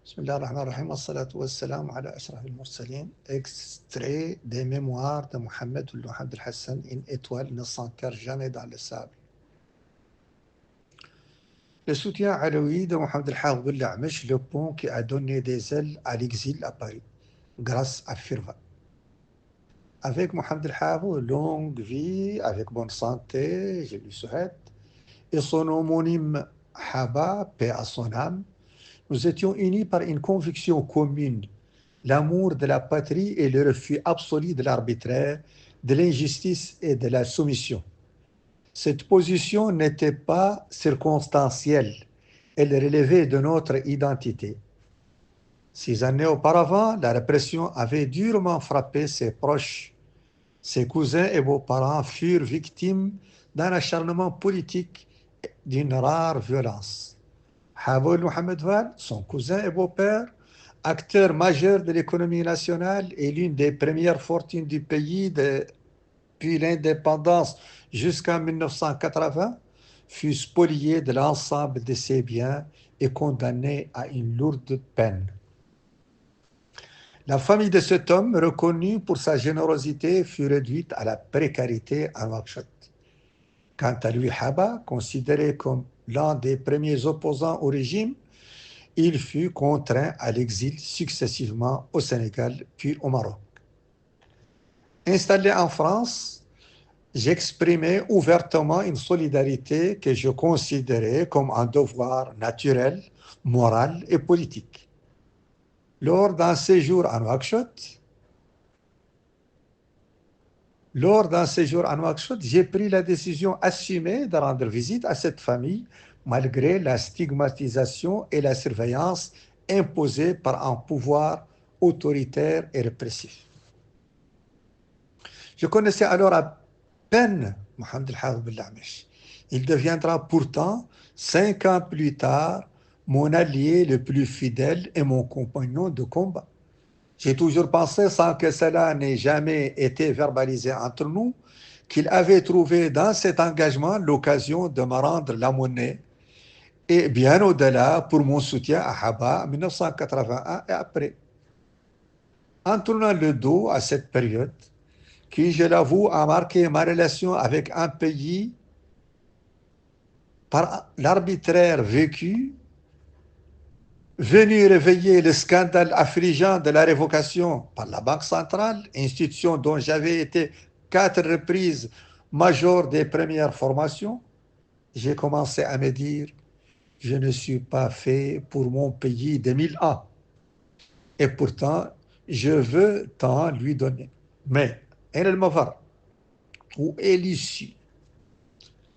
بسم الله الرحمن الرحيم والصلاة والسلام على أشرف المرسلين. Extrait des mémoires de Mohamed Ould Mohamed El Hassan, une étoile ne s'enterre jamais dans le sable. Le soutien alaoui de Mohamed El Hafez Ould Ahmesh, le pont qui a donné des ailes à l'exil à Paris, grâce à Firva. Avec Mohamed El Hafez, longue vie, avec bonne santé, je lui souhaite, et son homonyme Haba, paix à son âme, nous étions unis par une conviction commune, l'amour de la patrie et le refus absolu de l'arbitraire, de l'injustice et de la soumission. Cette position n'était pas circonstancielle, elle relevait de notre identité. 6 années auparavant, la répression avait durement frappé ses proches. Ses cousins et beaux-parents furent victimes d'un acharnement politique et d'une rare violence. Hafez Mohamed Ould, son cousin et beau-père, acteur majeur de l'économie nationale et l'une des premières fortunes du pays depuis l'indépendance jusqu'en 1980, fut spolié de l'ensemble de ses biens et condamné à une lourde peine. La famille de cet homme, reconnu pour sa générosité, fut réduite à la précarité à Nouakchott. Quant à lui, Haba, considéré comme l'un des premiers opposants au régime, il fut contraint à l'exil successivement au Sénégal puis au Maroc. Installé en France, j'exprimais ouvertement une solidarité que je considérais comme un devoir naturel, moral et politique. Lors d'un séjour à Nouakchott, j'ai pris la décision assumée de rendre visite à cette famille malgré la stigmatisation et la surveillance imposées par un pouvoir autoritaire et répressif. Je connaissais alors à peine Mohamed El Hafez Ould Ahmesh. Il deviendra pourtant, 5 ans plus tard, mon allié le plus fidèle et mon compagnon de combat. J'ai toujours pensé, sans que cela n'ait jamais été verbalisé entre nous, qu'il avait trouvé dans cet engagement l'occasion de me rendre la monnaie et bien au-delà pour mon soutien à Haba en 1981 et après. En tournant le dos à cette période, qui, je l'avoue, a marqué ma relation avec un pays par l'arbitraire vécu, venu réveiller le scandale affligeant de la révocation par la Banque centrale, institution dont j'avais été 4 reprises major des premières formations, j'ai commencé à me dire, je ne suis pas fait pour mon pays de 1000 ans. Et pourtant, je veux tant lui donner. Mais, où est l'issue?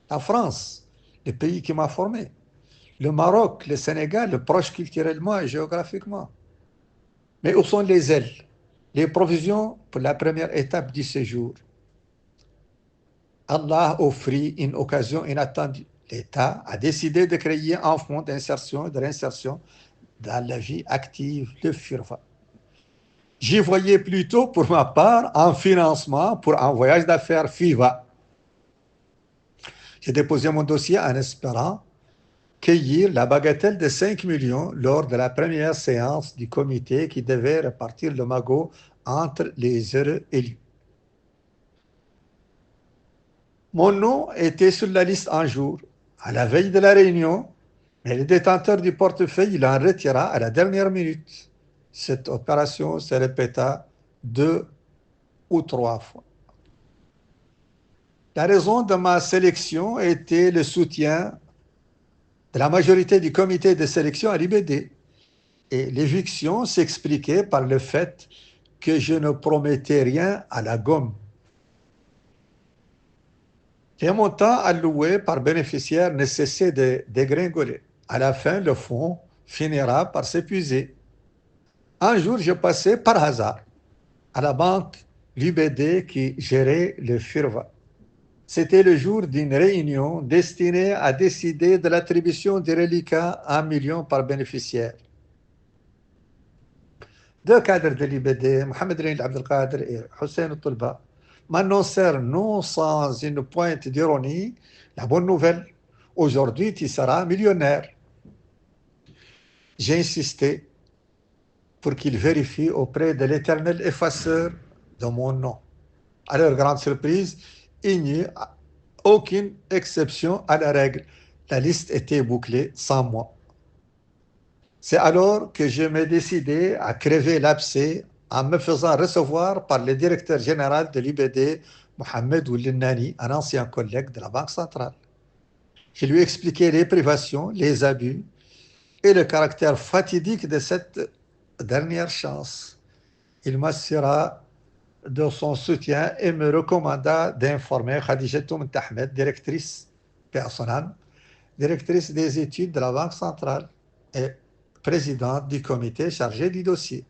La France, le pays qui m'a formé, le Maroc, le Sénégal, le proche culturellement et géographiquement. Mais où sont les ailes, les provisions pour la première étape du séjour? Allah offrit une occasion inattendue. L'État a décidé de créer un fonds d'insertion et de réinsertion dans la vie active, le FIRVA. J'y voyais plutôt, pour ma part, un financement pour un voyage d'affaires FIVA. J'ai déposé mon dossier en espérant cueillir la bagatelle de 5 millions lors de la première séance du comité qui devait répartir le magot entre les heureux élus. Mon nom était sur la liste un jour, à la veille de la réunion, mais le détenteur du portefeuille l'en retira à la dernière minute. Cette opération se répéta 2 ou 3 fois. La raison de ma sélection était le soutien de la majorité du comité de sélection à l'IBD. Et l'éviction s'expliquait par le fait que je ne promettais rien à la gomme. Les montants alloués par bénéficiaire ne cessaient de dégringoler. À la fin, le fonds finira par s'épuiser. Un jour, je passais par hasard à la banque l'UBD qui gérait le FIRVA. C'était le jour d'une réunion destinée à décider de l'attribution des reliquats à 1 million par bénéficiaire. 2 cadres de l'IBD, Mohamed Reine Abdelkader et Hussein Toulba, m'annoncèrent non sans une pointe d'ironie la bonne nouvelle. Aujourd'hui, tu seras millionnaire. J'ai insisté. pour qu'il vérifie auprès de l'éternel effaceur de mon nom. À leur grande surprise, il n'y a aucune exception à la règle. La liste était bouclée sans moi. C'est alors que je me décidai à crever l'abcès en me faisant recevoir par le directeur général de l'IBD, Mohamed Oulinnani, un ancien collègue de la Banque centrale. Je lui expliquai les privations, les abus et le caractère fatidique de cette dernière chance. Il m'assura de son soutien et me recommanda d'informer Khadija Toument Ahmed, directrice, paix à son âme, directrice des études de la Banque centrale et présidente du comité chargé du dossier.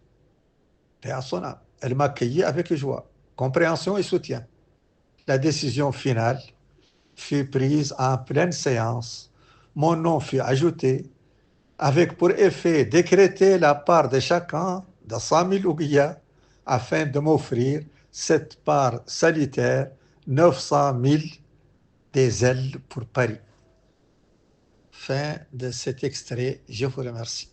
Paix à son âme. Elle m'accueillit avec joie, compréhension et soutien. La décision finale fut prise en pleine séance. Mon nom fut ajouté avec pour effet décréter la part de chacun de 100 000 ouguiyas afin de m'offrir cette part salutaire, 900 000 des ailes pour Paris. Fin de cet extrait. Je vous remercie.